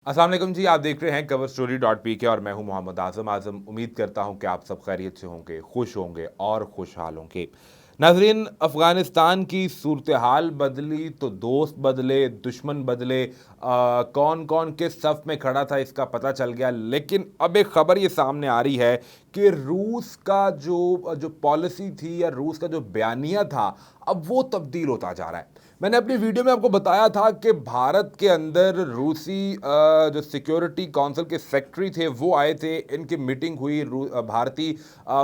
अस्सलाम वालेकुम जी। आप देख रहे हैं coverstory.pk और मैं हूं मोहम्मद आज़म। उम्मीद करता हूं कि आप सब खैरियत से होंगे, खुश होंगे और खुशहाल होंगे। नाज़रीन, अफ़गानिस्तान की सूरत हाल बदली तो दोस्त बदले, दुश्मन बदले, कौन कौन किस सफ़ में खड़ा था इसका पता चल गया। लेकिन अब एक ख़बर ये सामने आ रही है कि रूस का जो जो पॉलिसी थी या रूस का जो बयानिया था, अब वो तब्दील होता जा रहा है। मैंने अपनी वीडियो में आपको बताया था कि भारत के अंदर रूसी जो सिक्योरिटी काउंसिल के सेक्रेटरी थे वो आए थे, इनकी मीटिंग हुई भारतीय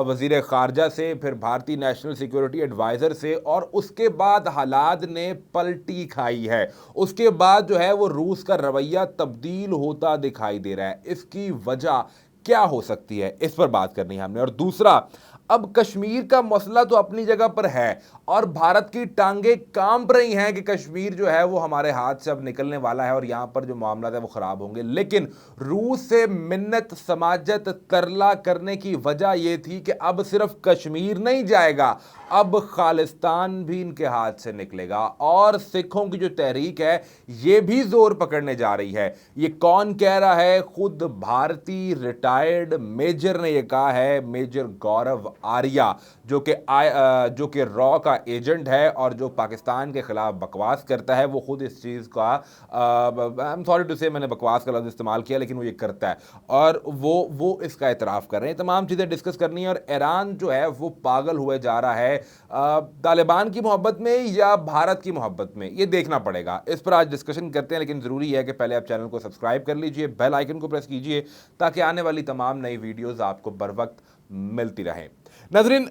वजीर खारजा से, फिर भारतीय नेशनल सिक्योरिटी एडवाइज़र से, और उसके बाद हालात ने पलटी खाई है। उसके बाद जो है वो रूस का रवैया तब्दील होता दिखाई दे रहा है। इसकी वजह क्या हो सकती है, इस पर बात करनी है हमने। और दूसरा, अब कश्मीर का मसला तो अपनी जगह पर है और भारत की टांगें कांप रही हैं कि कश्मीर जो है वो हमारे हाथ से अब निकलने वाला है और यहां पर जो मामला है वो खराब होंगे। लेकिन रूस से मिन्नत समाजत तरला करने की वजह यह थी कि अब सिर्फ कश्मीर नहीं जाएगा, अब खालिस्तान भी इनके हाथ से निकलेगा। और सिखों की जो तहरीक है ये भी जोर पकड़ने जा रही है। ये कौन कह रहा है? खुद भारतीय रिटायर्ड मेजर ने यह कहा है, मेजर गौरव आर्या, जो कि रॉ का एजेंट है और जो पाकिस्तान के खिलाफ बकवास करता है। वो खुद इस चीज़ का, आई एम सॉरी टू से मैंने बकवास का लफ्ज़ इस्तेमाल किया, लेकिन वो ये करता है और वो इसका एतराफ़ कर रहे हैं। तमाम चीज़ें डिस्कस करनी है। और ईरान जो है वो पागल हुए जा रहा है तालिबान की मोहब्बत में या भारत की मोहब्बत में, ये देखना पड़ेगा। इस पर आज डिस्कशन करते हैं, लेकिन ज़रूरी है कि पहले आप चैनल को सब्सक्राइब कर लीजिए, बेल आइकन को प्रेस कीजिए ताकि आने वाली तमाम नई वीडियोज़ आपको बर वक्त मिलती रहें। नाज़रीन,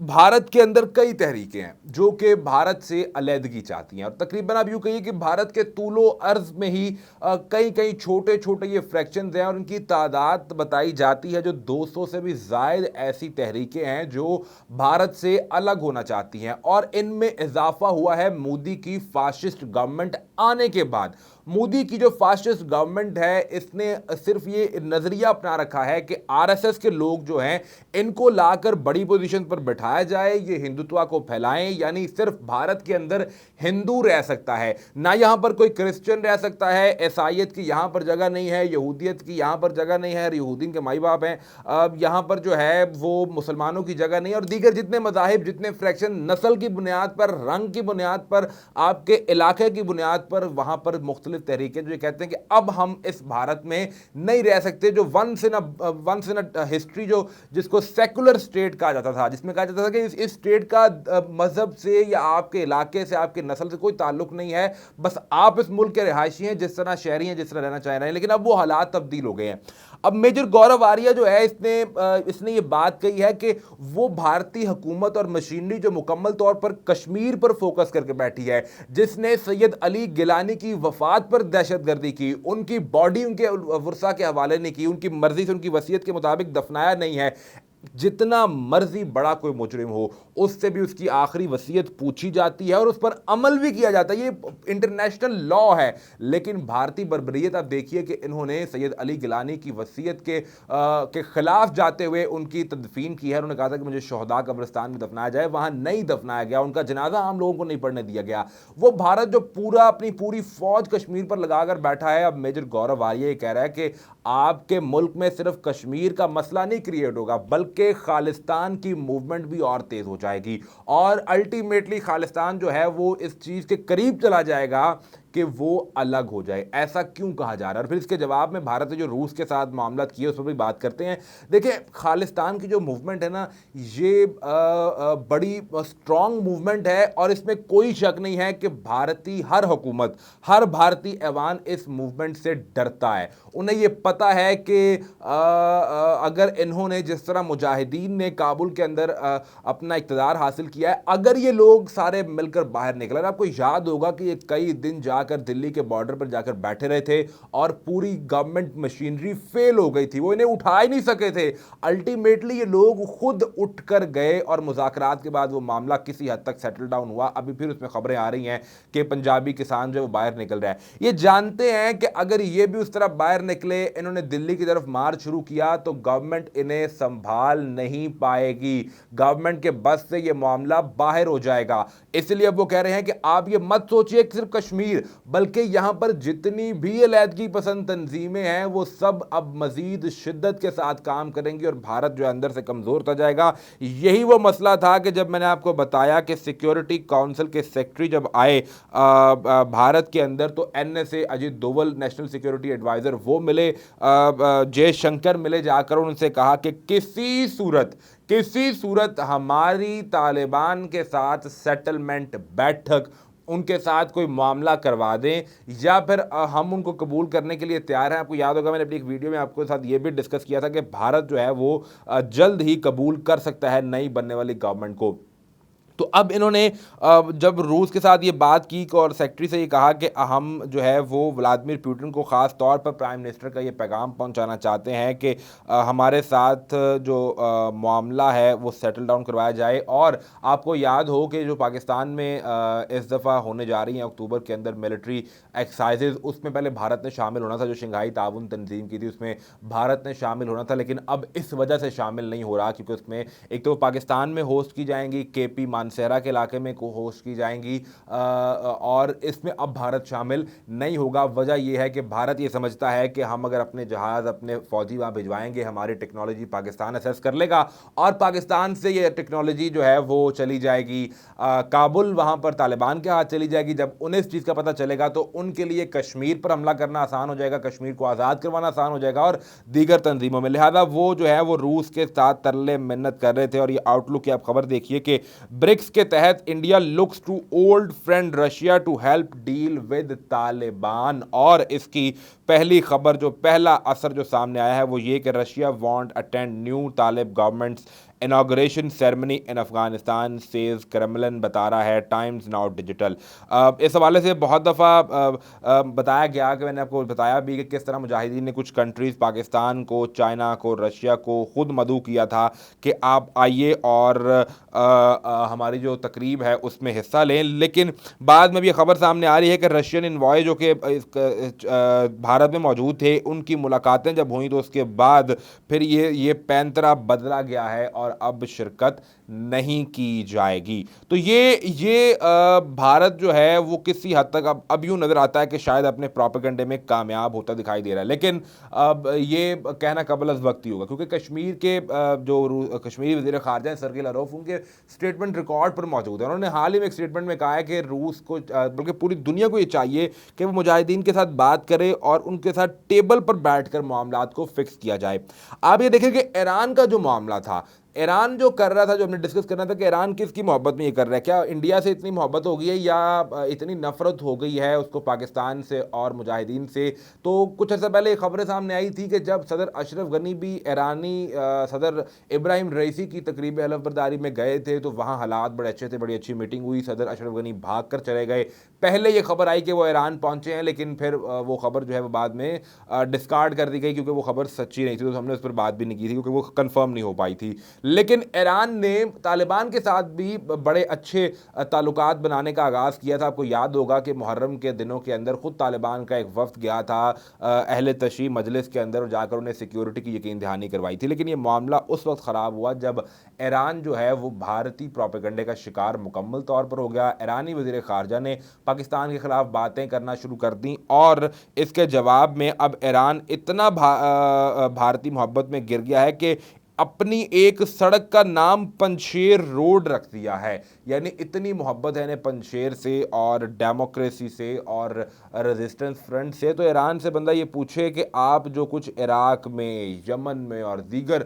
भारत के अंदर कई तहरीकें हैं जो कि भारत से अलहदगी चाहती हैं, और तकरीबन आप यूँ कहिए कि भारत के तूलो अर्ज में ही कई कई छोटे छोटे ये फ्रैक्शंस हैं, और उनकी तादाद बताई जाती है जो 200 से भी ज़ायद ऐसी तहरीकें हैं जो भारत से अलग होना चाहती हैं। और इनमें इजाफा हुआ है मोदी की फाशिस्ट गवर्नमेंट आने के बाद। मोदी की जो फाशिस्ट गवर्नमेंट है इसने सिर्फ ये नज़रिया अपना रखा है कि आरएसएस के लोग जो हैं इनको लाकर बड़ी पोजीशन पर बैठाया जाए, ये हिंदुत्व को फैलाएं, यानी सिर्फ भारत के अंदर हिंदू रह सकता है, ना यहाँ पर कोई क्रिश्चियन रह सकता है, ईसाइयत की यहाँ पर जगह नहीं है, यहूदियत की यहाँ पर जगह नहीं है, यहूदीन के माई बाप हैं, यहाँ पर जो है वो मुसलमानों की जगह नहीं है, और दीगर जितने मज़ाहिब, जितने फ्रैक्शन नस्ल की बुनियाद पर, रंग की बुनियाद पर, आपके इलाके की बुनियाद पर, वहाँ पर मुख्तलिफ तरीके जो कहते हैं कि अब हम इस भारत में नहीं रह सकते। जो वंस इन अ हिस्ट्री, जो जिसको सेकुलर स्टेट कहा जाता था, जिसमें कहा जाता था कि इस स्टेट का मजहब से या आपके इलाके से, आपके नस्ल से कोई ताल्लुक नहीं है, बस आप इस मुल्क के रिहायशी हैं, जिस तरह शहरी हैं, जिस तरह रहना चाह रहे हैं। लेकिन अब वो हालात तब्दील हो गए हैं। अब मेजर गौरव आर्या जो है इसने ये बात कही है कि वो भारतीय हुकूमत और मशीनरी जो मुकम्मल तौर पर कश्मीर पर फोकस करके बैठी है, जिसने सैयद अली गिलानी की वफात पर दहशतगर्दी की, उनकी बॉडी उनके वर्सा के हवाले नहीं की, उनकी मर्जी से उनकी वसीयत के मुताबिक दफनाया नहीं है। जितना मर्जी बड़ा कोई मुजरिम हो, उससे भी उसकी आखिरी वसीयत पूछी जाती है और उस पर अमल भी किया जाता है। ये इंटरनेशनल लॉ है। लेकिन भारतीय बर्बरियत आप देखिए कि इन्होंने सैयद अली गिलानी की वसीयत के खिलाफ जाते हुए उनकी तदफीन की है। उन्होंने कहा था कि मुझे शोहदा कब्रिस्तान में दफनाया जाए, वहां नहीं दफनाया गया, उनका जनाजा आम लोगों को नहीं पढ़ने दिया गया। वो भारत जो अपनी पूरी फौज कश्मीर पर लगाकर बैठा है, अब मेजर गौरव आर्य कह रहा है कि आपके मुल्क में सिर्फ कश्मीर का मसला नहीं क्रिएट होगा, बल्कि खालिस्तान की मूवमेंट भी और तेज हो जाएगी, और अल्टीमेटली खालिस्तान जो है वो इस चीज के करीब चला जाएगा कि वो अलग हो जाए। ऐसा क्यों कहा जा रहा है? और फिर इसके जवाब में भारत ने जो रूस के साथ मामला किए उस पर भी बात करते हैं। देखिए, खालिस्तान की जो मूवमेंट है ना, ये बड़ी स्ट्रांग मूवमेंट है, और इसमें कोई शक नहीं है कि भारतीय हर हुकूमत, हर भारतीय ऐवान इस मूवमेंट से डरता है। उन्हें ये पता है कि अगर इन्होंने जिस तरह मुजाहिदीन ने काबुल के अंदर अपना इक़्तिदार हासिल किया है, अगर ये लोग सारे मिलकर बाहर निकले, आपको याद होगा कि ये कई दिन जाकर दिल्ली के बॉर्डर पर जाकर बैठे रहे थे और पूरी गवर्नमेंट मशीनरी फेल हो गई थी, वो इन्हें उठा ही नहीं सके थे। अल्टीमेटली ये लोग खुद उठकर गए और मुज़ाकरात के बाद वो मामला किसी हद तक सेटल डाउन हुआ। अभी फिर उसमें खबरें आ रही हैं कि पंजाबी किसान जो वो बाहर निकल रहा है। ये जानते हैं कि अगर ये भी उस तरफ बाहर निकले, इन्होंने दिल्ली की तरफ मार्च शुरू किया, तो गवर्नमेंट इन्हें संभाल नहीं पाएगी, गवर्नमेंट के बस से ये मामला बाहर हो जाएगा। इसलिए अब वो कह रहे हैं कि आप ये मत सोचिए कि सिर्फ कश्मीर, बल्कि यहाँ पर जितनी भी अलैदगी पसंद तंजीमें हैं वो सब अब मजीद शिद्दत के साथ काम करेंगी और भारत जो अंदर से कमज़ोर होता जाएगा। यही वो मसला था कि जब मैंने आपको बताया कि सिक्योरिटी काउंसिल के सेक्रेटरी जब आए भारत के अंदर, तो NSA Ajit Doval national security advisor वो मिले, जयशंकर मिले, जाकर उनसे कहा कि किसी सूरत हमारी तालिबान के साथ सेटलमेंट बैठक, उनके साथ कोई मामला करवा दें या फिर हम उनको कबूल करने के लिए तैयार हैं। आपको याद होगा मैंने अपनी एक वीडियो में आपके साथ ये भी डिस्कस किया था कि भारत जो है वो जल्द ही कबूल कर सकता है नई बनने वाली गवर्नमेंट को। तो अब इन्होंने जब रूस के साथ ये बात की और सेक्रेटरी से ये कहा कि हम जो है वो व्लादिमीर पुतिन को ख़ास तौर पर प्राइम मिनिस्टर का ये पैगाम पहुंचाना चाहते हैं कि हमारे साथ जो मामला है वो सेटल डाउन करवाया जाए। और आपको याद हो कि जो पाकिस्तान में इस दफ़ा होने जा रही हैं अक्टूबर के अंदर मिलिट्री एक्सरसाइजेज, उसमें पहले भारत ने शामिल होना था, जो शंघाई ताउन तंजीम की थी उसमें भारत ने शामिल होना था, लेकिन अब इस वजह से शामिल नहीं हो रहा क्योंकि उसमें एक तो पाकिस्तान में होस्ट की जाएंगी, KP मानसेरा के इलाके में को होस्ट की जाएंगी, और इसमें अब भारत शामिल नहीं होगा। वजह यह है कि भारत ये समझता है कि हम अगर अपने जहाज़, अपने फौजी वहाँ भिजवाएंगे, हमारी टेक्नोलॉजी पाकिस्तान असेस कर लेगा और पाकिस्तान से ये टेक्नोलॉजी जो है वो चली जाएगी काबुल, वहाँ पर तालिबान के हाथ चली जाएगी। जब उन्हें इस चीज़ का पता चलेगा तो उनके लिए कश्मीर पर हमला करना आसान हो जाएगा, कश्मीर को आज़ाद करवाना आसान हो जाएगा और दीगर तंजीमों में। लिहाजा वो जो है वो रूस के साथ तरले मिन्नत कर रहे थे। और ये आउटलुक की आप खबर देखिए कि ब्रिक्स के तहत India looks to old friend Russia to help deal with Taliban. और इसकी पहली खबर, जो पहला असर जो सामने आया है वो ये कि रशिया वॉन्ट अटेंड न्यू तालिब गवर्नमेंट्स इनाग्रेशन सेरेमनी इन अफगानिस्तान, सेज क्रेमलिन, बता रहा है टाइम्स नाउ डिजिटल। इस हवाले से बहुत दफ़ा बताया गया कि मैंने आपको बताया भी कि किस तरह मुजाहिदीन ने कुछ कंट्रीज़, पाकिस्तान को, चाइना को, रशिया को खुद मदऊ किया था कि आप आइए और हमारी जो तकरीब है उसमें हिस्सा लें। लेकिन बाद में भी ये खबर सामने आ रही है कि रशियन इन्वॉय जो कि भारत में मौजूद थे, उनकी मुलाकातें जब हुई तो उसके बाद फिर ये पैंतरा बदला गया है और अब शिरकत नहीं की जाएगी। तो ये भारत जो है वो किसी हद तक अब यूँ नज़र आता है कि शायद अपने प्रोपेगेंडे में कामयाब होता दिखाई दे रहा है। लेकिन अब ये कहना कबल अज़ वक्त ही होगा क्योंकि कश्मीर के जो कश्मीरी वज़ीर ख़ारजा हैं सर्गेई लारोफ, उनके स्टेटमेंट रिकॉर्ड पर मौजूद है। उन्होंने हाल ही में एक स्टेटमेंट में कहा है कि रूस को, बल्कि पूरी दुनिया को ये चाहिए कि वो मुजाहिदीन के साथ बात करे और उनके साथ टेबल पर बैठकर मामलात को फिक्स किया जाए। आप ये देखें कि ईरान का जो मामला था, ईरान जो कर रहा था, जो हमने डिस्कस करना था कि ईरान किसकी मोहब्बत में ये कर रहा है, क्या इंडिया से इतनी मोहब्बत हो गई है या इतनी नफरत हो गई है उसको पाकिस्तान से और मुजाहिदीन से। तो कुछ अर्सा पहले खबरें सामने आई थी कि जब सदर अशरफ गनी भी ईरानी सदर इब्राहिम रईसी की तकरीब हलफ बरदारी में गए थे तो वहाँ हालात बड़े अच्छे थे, बड़ी अच्छी मीटिंग हुई, सदर अशरफ गनी भाग कर चले गए। पहले ये खबर आई कि वो ईरान पहुँचे हैं, लेकिन फिर वो खबर जो है वो बाद में डिस्कार्ड कर दी गई क्योंकि वो खबर सच्ची नहीं थी, तो हमने उस पर बात भी नहीं की थी क्योंकि वो कन्फर्म नहीं हो पाई थी। लेकिन ईरान ने तालिबान के साथ भी बड़े अच्छे ताल्लुकात बनाने का आगाज़ किया था। आपको याद होगा कि मुहर्रम के दिनों के अंदर ख़ुद तालिबान का एक वफ्द गया था अहले तशरीह मजलिस के अंदर और जाकर उन्हें सिक्योरिटी की यकीन दहानी करवाई थी। लेकिन ये मामला उस वक्त ख़राब हुआ जब ईरान जो है वो भारतीय प्रोपेगेंडे का शिकार मुकम्मल तौर पर हो गया। ईरानी वज़ीर ख़ारजा ने पाकिस्तान के ख़िलाफ़ बातें करना शुरू कर दी और इसके जवाब में अब ईरान इतना भारतीय मोहब्बत में गिर गया है कि अपनी एक सड़क का नाम पंजशेर रोड रख दिया है। यानी इतनी मोहब्बत है इन्हें पंजशेर से और डेमोक्रेसी से और रेजिस्टेंस फ्रंट से। तो ईरान से बंदा ये पूछे कि आप जो कुछ इराक़ में, यमन में और दीगर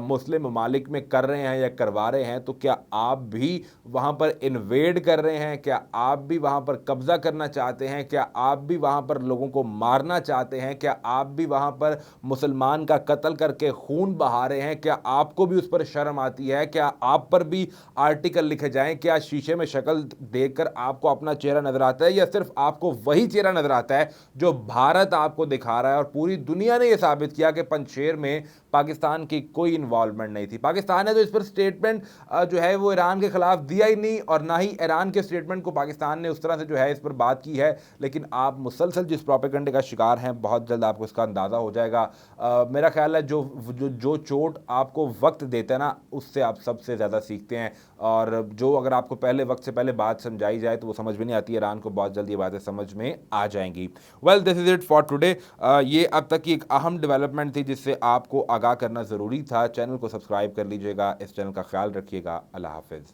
मुस्लिम ममालिक में कर रहे हैं या करवा रहे हैं, तो क्या आप भी वहाँ पर इन्वेड कर रहे हैं? क्या आप भी वहाँ पर कब्ज़ा करना चाहते हैं? क्या आप भी वहाँ पर लोगों को मारना चाहते हैं? क्या आप भी वहाँ पर मुसलमान का कत्ल करके खून बहा रहे हैं? क्या आपको भी उस पर शर्म आती है? क्या आप पर भी आर्टिकल लिखे जाएं? क्या शीशे में शक्ल देखकर आपको अपना चेहरा नजर आता है या सिर्फ आपको वही चेहरा नजर आता है जो भारत आपको दिखा रहा है? और पूरी दुनिया ने यह साबित किया कि पंजशेर में पाकिस्तान की कोई इन्वॉल्वमेंट नहीं थी। पाकिस्तान ने तो इस पर स्टेटमेंट जो है वो ईरान के खिलाफ दिया ही नहीं और ना ही ईरान के स्टेटमेंट को पाकिस्तान ने उस तरह से जो है इस पर बात की है। लेकिन आप मुसलसल जिस प्रोपेगेंडे का शिकार हैं, बहुत जल्द आपको इसका अंदाज़ा हो जाएगा। मेरा ख्याल है जो चोट आपको वक्त देता है ना, उससे आप सबसे ज़्यादा सीखते हैं। और जो अगर आपको पहले वक्त से पहले बात समझाई जाए तो वो समझ में नहीं आती, ईरान को बहुत जल्दी ये बातें समझ में आ जाएंगी। Well, this is it for today. ये अब तक की एक अहम डेवलपमेंट थी जिससे आपको आगाह करना ज़रूरी था। चैनल को सब्सक्राइब कर लीजिएगा, इस चैनल का ख्याल रखिएगा। अल्लाह हाफिज़।